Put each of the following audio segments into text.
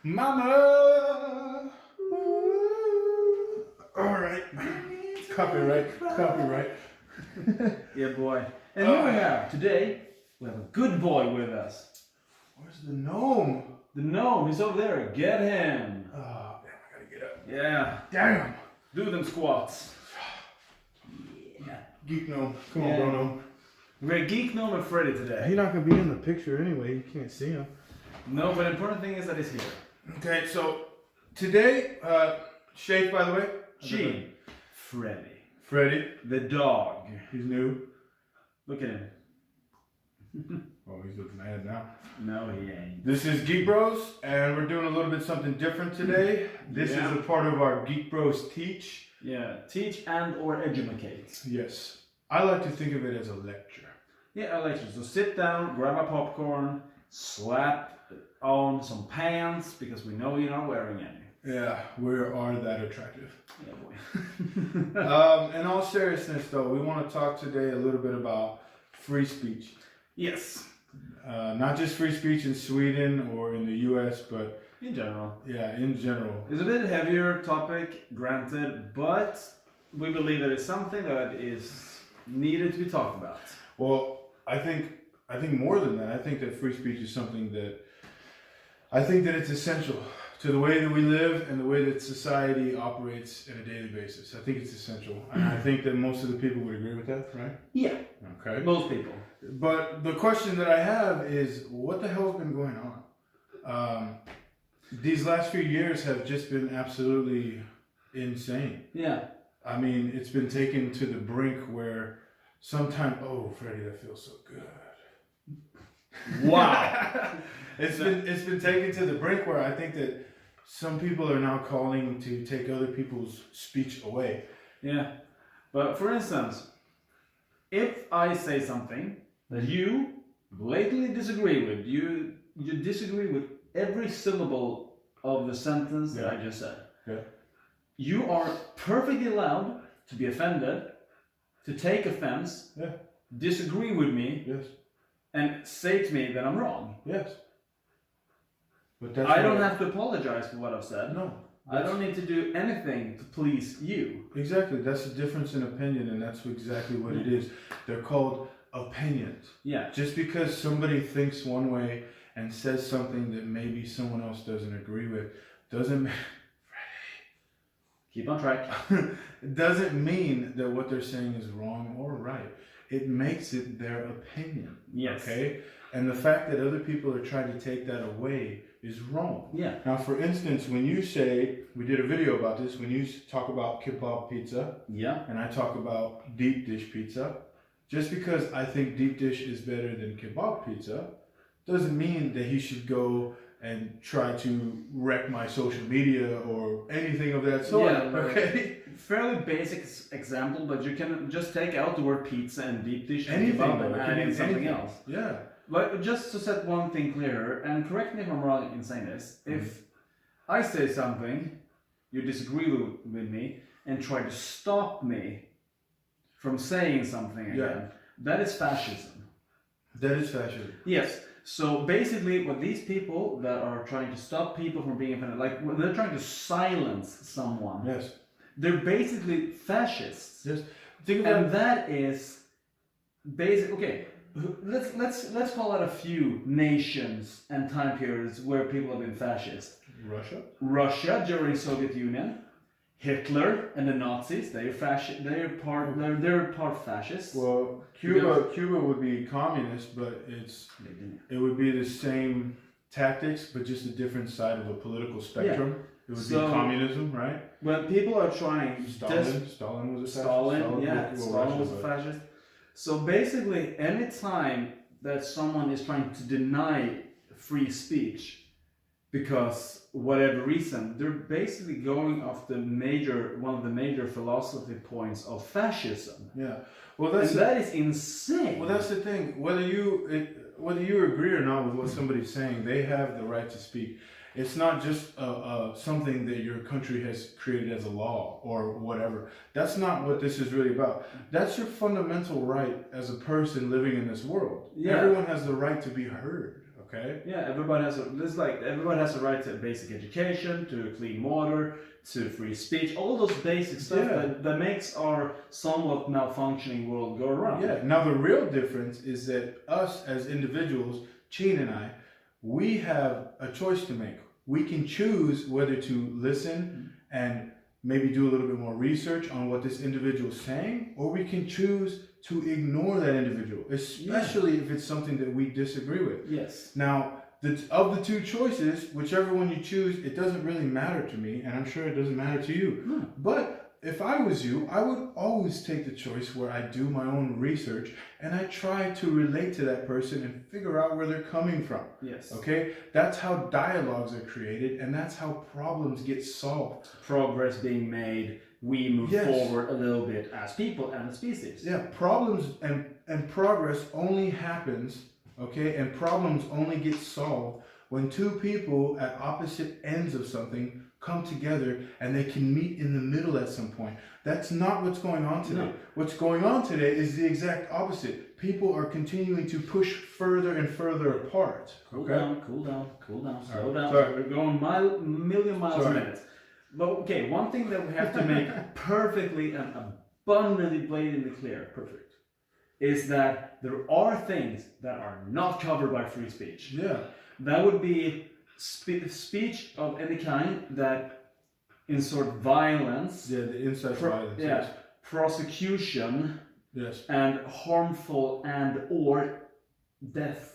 Mama! Alright. Copyright. Yeah, boy. And here we have, today, we have a good boy with us. Where's the gnome? The gnome, he's over there. Get him. Oh, damn, I gotta get up. Yeah. Damn. Do them squats. Yeah. Geek gnome. Come on, bro gnome. We're Geek Gnome and Freddy today. He's not gonna be in the picture anyway. You can't see him. No, but the important thing is that he's here. Okay, so today, Shake, by the way. Chime. Freddy. The dog. He's new. Look at him. Oh, he's looking mad now. No, he ain't. This is Geek Bros, and we're doing a little bit something different today. This is a part of our Geek Bros Teach. Yeah, teach and or educate. Yes. I like to think of it as a lecture. Yeah, a lecture. So sit down, grab a popcorn, slap on some pants, because we know you're not wearing any. Yeah, we are that attractive. Yeah, boy. In all seriousness, though, we want to talk today a little bit about free speech. Yes. Not just free speech in Sweden or in the US, but in general. Yeah, in general. It's a bit heavier topic, granted, but we believe that it's something that is needed to be talked about. Well, I think more than that. I think that free speech is something that it's essential to the way that we live and the way that society operates on a daily basis. I think it's essential. And I think that most of the people would agree with that, right? Yeah. Okay. Most people. But the question that I have is, what the hell's been going on? These last few years have just been absolutely insane. Yeah. I mean, it's been taken to the brink where sometimes, oh, Freddie, that feels so good. Wow. It's been taken to the brink where I think that some people are now calling to take other people's speech away. Yeah. But for instance, if I say something that you blatantly disagree with, you disagree with every syllable of the sentence that I just said. Yeah. You are perfectly allowed to be offended, to take offense, disagree with me, and say to me that I'm wrong. Yes. But I don't have to apologize for what I've said. No. I don't need to do anything to please you. Exactly. That's the difference in opinion, and that's exactly what it is. They're called opinions. Yeah. Just because somebody thinks one way and says something that maybe someone else doesn't agree with doesn't Keep on track. It doesn't mean that what they're saying is wrong or right. It makes it their opinion. Yes. Okay? And the fact that other people are trying to take that away is wrong. Yeah. Now, for instance, when you say, we did a video about this, when you talk about kebab pizza, and I talk about deep dish pizza, just because I think deep dish is better than kebab pizza, doesn't mean that he should go and try to wreck my social media or anything of that sort. Yeah, okay? Fairly basic example, but you can just take out the word pizza and deep dish and Anything, kebab and add in something else. Yeah. But just to set one thing clearer, and correct me if I'm wrong in saying this, if I say something, you disagree with me, and try to stop me from saying something again, that is fascism. That is fascism. Yes. So basically, what these people that are trying to stop people from being offended, like when they're trying to silence someone, they're basically fascists. Yes. And that is basic. Okay, let's call out a few nations and time periods where people have been fascist. Russia during Soviet Union. Hitler and the Nazis, they're part fascists. Well, Cuba would be communist, but it would be the same tactics, but just a different side of a political spectrum. It would be communism, right? When people are trying, Stalin was a fascist. Stalin was a fascist. So basically, any time that someone is trying to deny free speech, because whatever reason, they're basically going off one of the major philosophy points of fascism. Yeah, well, that is insane. Well, that's the thing. Whether you agree or not with what somebody's saying, they have the right to speak. It's not just something that your country has created as a law or whatever. That's not what this is really about. That's your fundamental right as a person living in this world. Yeah. Everyone has the right to be heard. Okay. Yeah, everybody has a right to basic education, to clean water, to free speech, all those basic stuff that makes our somewhat malfunctioning world go around. Yeah. Now the real difference is that us as individuals, Gene and I, we have a choice to make. We can choose whether to listen and maybe do a little bit more research on what this individual is saying, or we can choose to ignore that individual, especially if it's something that we disagree with. Yes. Now, of the two choices, whichever one you choose, it doesn't really matter to me, and I'm sure it doesn't matter to you. No. But if I was you, I would always take the choice where I do my own research and I try to relate to that person and figure out where they're coming from. Yes. Okay? That's how dialogues are created, and that's how problems get solved. Progress being made, we move forward a little bit as people and as species. Yeah, problems and progress only happens, okay, and problems only get solved when two people at opposite ends of something come together and they can meet in the middle at some point. That's not what's going on today. No. What's going on today is the exact opposite. People are continuing to push further and further apart. Cool down, slow down. Sorry. We're going million miles a minute. But okay, one thing that we have to make perfectly and abundantly blatantly clear, is that there are things that are not covered by free speech. Yeah. That would be speech of any kind that insert violence. Yeah, the incest violence. Yes. Prosecution. Yes. And harmful and or death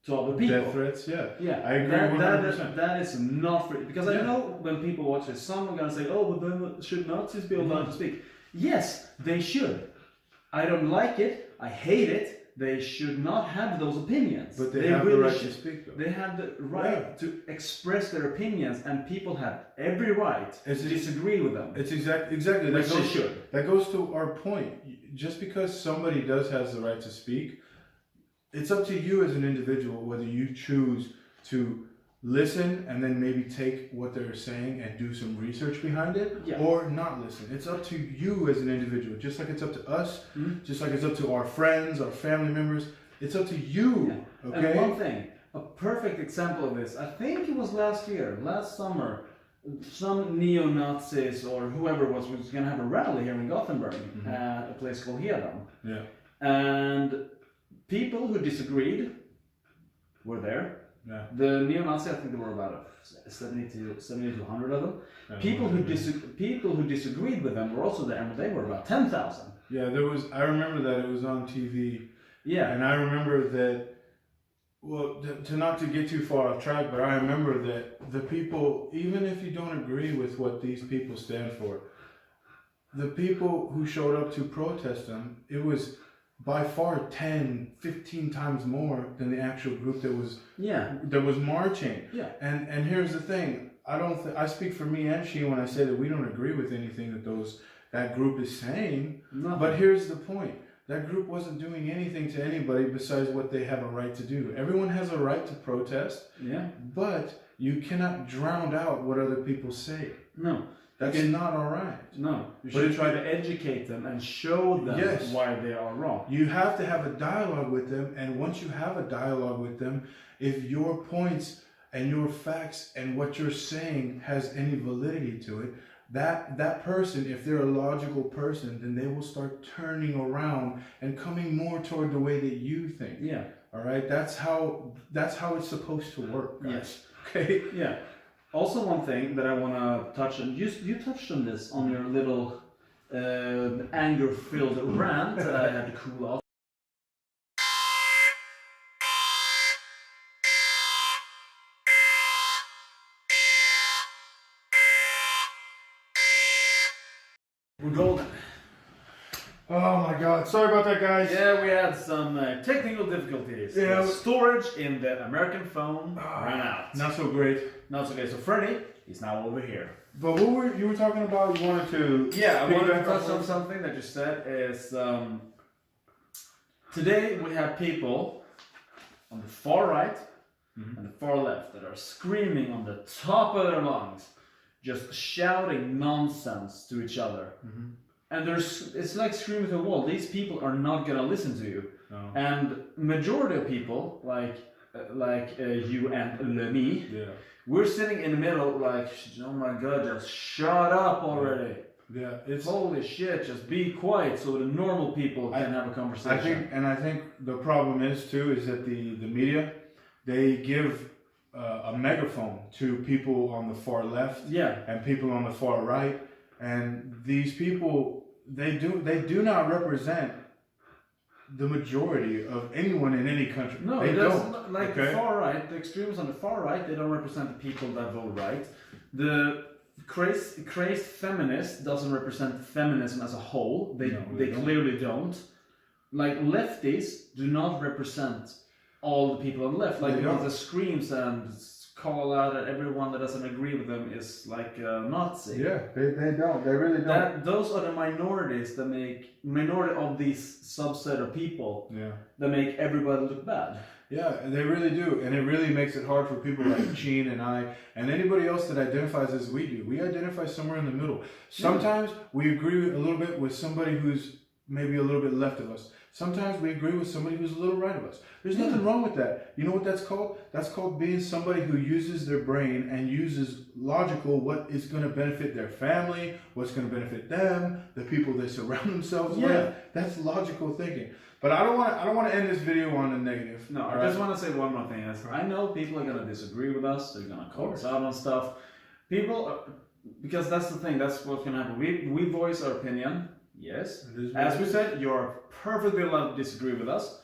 to other people. Death threats, yeah. Yeah, I agree 100%. That is not free. Because I know when people watch this, some are going to say, oh, but then should Nazis be allowed to speak? Yes, they should. I don't like it. I hate it. They should not have those opinions. But they have the right to speak, though. They have the right to express their opinions, and people have every right to disagree with them. It's exactly. That goes to our point. Just because somebody has the right to speak, it's up to you as an individual whether you choose to listen and then maybe take what they're saying and do some research behind it, or not listen. It's up to you as an individual, just like it's up to us, just like it's up to our friends, our family members. It's up to you. Yeah. Okay. And one thing, a perfect example of this, I think it was last summer, some neo-Nazis or whoever was going to have a rally here in Gothenburg at a place called Heden. Yeah. And people who disagreed were there. Yeah. The neo-Nazis, I think there were about 70 to 100 of them. People who disagreed with them were also there, and they were about 10,000. Yeah, I remember that it was on TV. Yeah. And I remember that, well, not to get too far off track, but I remember that the people, even if you don't agree with what these people stand for, the people who showed up to protest them, it was by far 10, 15 times more than the actual group that was marching. Yeah. And here's the thing, I speak for me and she when I say that we don't agree with anything that group is saying. Nothing. But here's the point. That group wasn't doing anything to anybody besides what they have a right to do. Everyone has a right to protest. Yeah. But you cannot drown out what other people say. No. That's not all right. No. You should try to educate them and show them why they are wrong. You have to have a dialogue with them, and once you have a dialogue with them, if your points and your facts and what you're saying has any validity to it, that person, if they're a logical person, then they will start turning around and coming more toward the way that you think. Yeah. All right. That's how it's supposed to work, guys. Yes. Okay. Yeah. Also, one thing that I want to touch on, you touched on this on your little anger-filled rant that I had to cool off. We're golden. Oh my God! Sorry about that, guys. Yeah, we had some technical difficulties. Yeah, the storage in the American phone ran out. Not so great. Not so great. So Freddie is now over here. But what you were talking about? You wanted to? Yeah, I wanted to touch on something that you said. Is today we have people on the far right and the far left that are screaming on the top of their lungs, just shouting nonsense to each other. And it's like screaming at a wall. These people are not gonna listen to you. No. And majority of people, like you and me. Yeah. We're sitting in the middle, like, oh my god, just shut up already. Yeah, it's holy shit. Just be quiet so the normal people can have a conversation. I think the problem is too is that the media, they give a megaphone to people on the far left, and people on the far right, and these people they do not represent the majority of anyone in any country. No, they don't. The far right, the extremists on the far right, they don't represent the people that vote right. The crazed feminist doesn't represent feminism as a whole. They clearly don't. Like lefties do not represent all the people on the left. Like the ones that screams and call out at everyone that doesn't agree with them is like a Nazi. Yeah, they don't. They really don't. Those are the minorities that make minority of these subset of people. Yeah. That make everybody look bad. Yeah, they really do, and it really makes it hard for people like Chine and I, and anybody else that identifies as we do. We identify somewhere in the middle. Sometimes we agree a little bit with somebody who's maybe a little bit left of us. Sometimes we agree with somebody who's a little right of us. There's nothing wrong with that. You know what that's called? That's called being somebody who uses their brain and uses logical what is going to benefit their family, what's going to benefit them, the people they surround themselves with. That's logical thinking. But I don't want to end this video on a negative. No, I just want to say one more thing. I know people are going to disagree with us. They're going to call us out on stuff. Because that's the thing. That's what's going to happen. We voice our opinion. Yes. As we said, you're perfectly allowed to disagree with us.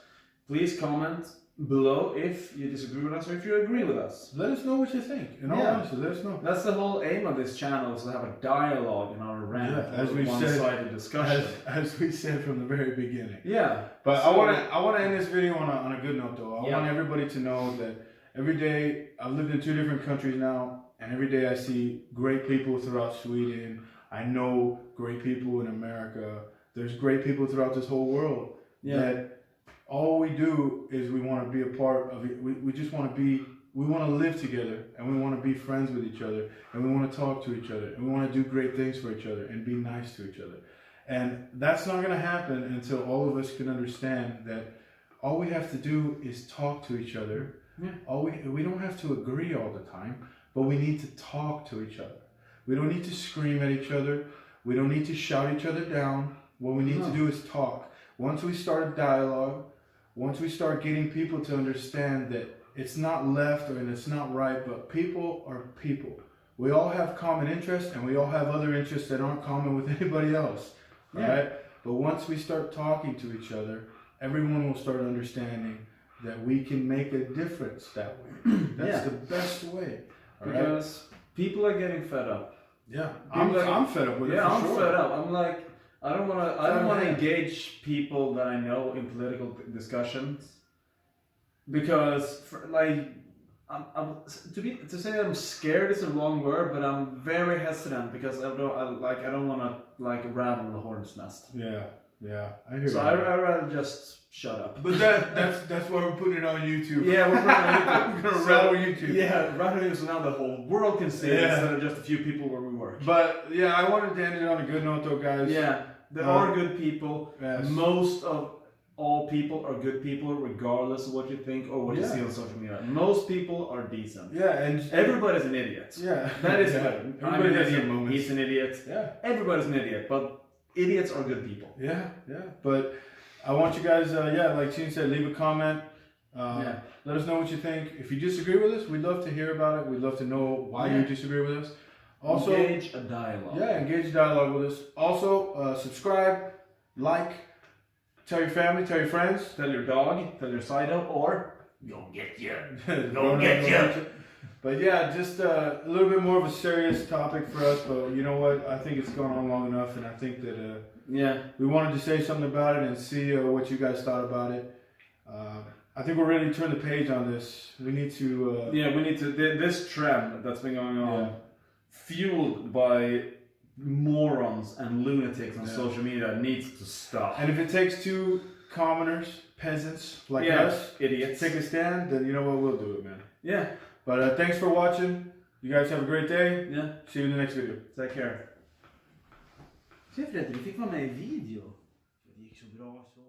Please comment below if you disagree with us or if you agree with us. Let us know what you think. In all honesty, let us know. That's the whole aim of this channel, is to have a dialogue in our rant. As we one-sided discussion. As we said from the very beginning. Yeah. But I want to end this video on a good note though. I want everybody to know that every day, I've lived in 2 different countries now, and every day I see great people throughout Sweden. I know great people in America. There's great people throughout this whole world. That all we do is we want to be a part of it. We just want to be, we want to live together, and we want to be friends with each other, and we want to talk to each other, and we want to do great things for each other and be nice to each other. And that's not going to happen until all of us can understand that all we have to do is talk to each other. We don't have to agree all the time, but we need to talk to each other. We don't need to scream at each other. We don't need to shout each other down. What we need to do is talk. Once we start a dialogue, once we start getting people to understand that it's not left and it's not right, but people are people. We all have common interests, and we all have other interests that aren't common with anybody else. Right? But once we start talking to each other, everyone will start understanding that we can make a difference that way. That's the best way. Because people are getting fed up. Yeah, I'm fed up with it. I'm fed up. I'm like, I don't want to engage people that I know in political discussions, because to say I'm scared is a wrong word, but I'm very hesitant because I don't want to rattle the hornet's nest. Yeah, I hear. So I'd rather just shut up. But that's why we're putting it on YouTube. Yeah, we're putting it on YouTube. We're gonna rattle YouTube. Yeah, rattle YouTube, so now the whole world can see it instead of just a few people where we work. But yeah, I wanted to end it on a good note though, guys. Yeah, there are good people. Yes. Most of all people are good people, regardless of what you think or what you see on social media. Most people are decent. Yeah, and everybody's an idiot. Yeah, that is good. I'm an idiot. He's an idiot. Yeah, everybody's an idiot, but idiots are good people. Yeah. But I want you guys, like Chine said, leave a comment. Let us know what you think. If you disagree with us, we'd love to hear about it. We'd love to know why you disagree with us. Also, engage a dialogue. Yeah, engage a dialogue with us. Also, subscribe, like, tell your family, tell your friends, tell your dog, tell your side up, or go get you. Go get you. But yeah, just a little bit more of a serious topic for us. But you know what? I think it's gone on long enough, and I think that we wanted to say something about it and see what you guys thought about it. I think we're ready to turn the page on this. We need to. We need to. This trend that's been going on, fueled by morons and lunatics on social media, needs to stop. And if it takes 2 commoners, peasants like us, idiots, take a stand, then you know what, we'll do it, man. Yeah. But thanks for watching. You guys have a great day. Yeah. See you in the next video. Take care. Se Fredrik, du fick vara med i video. Det gick så bra så.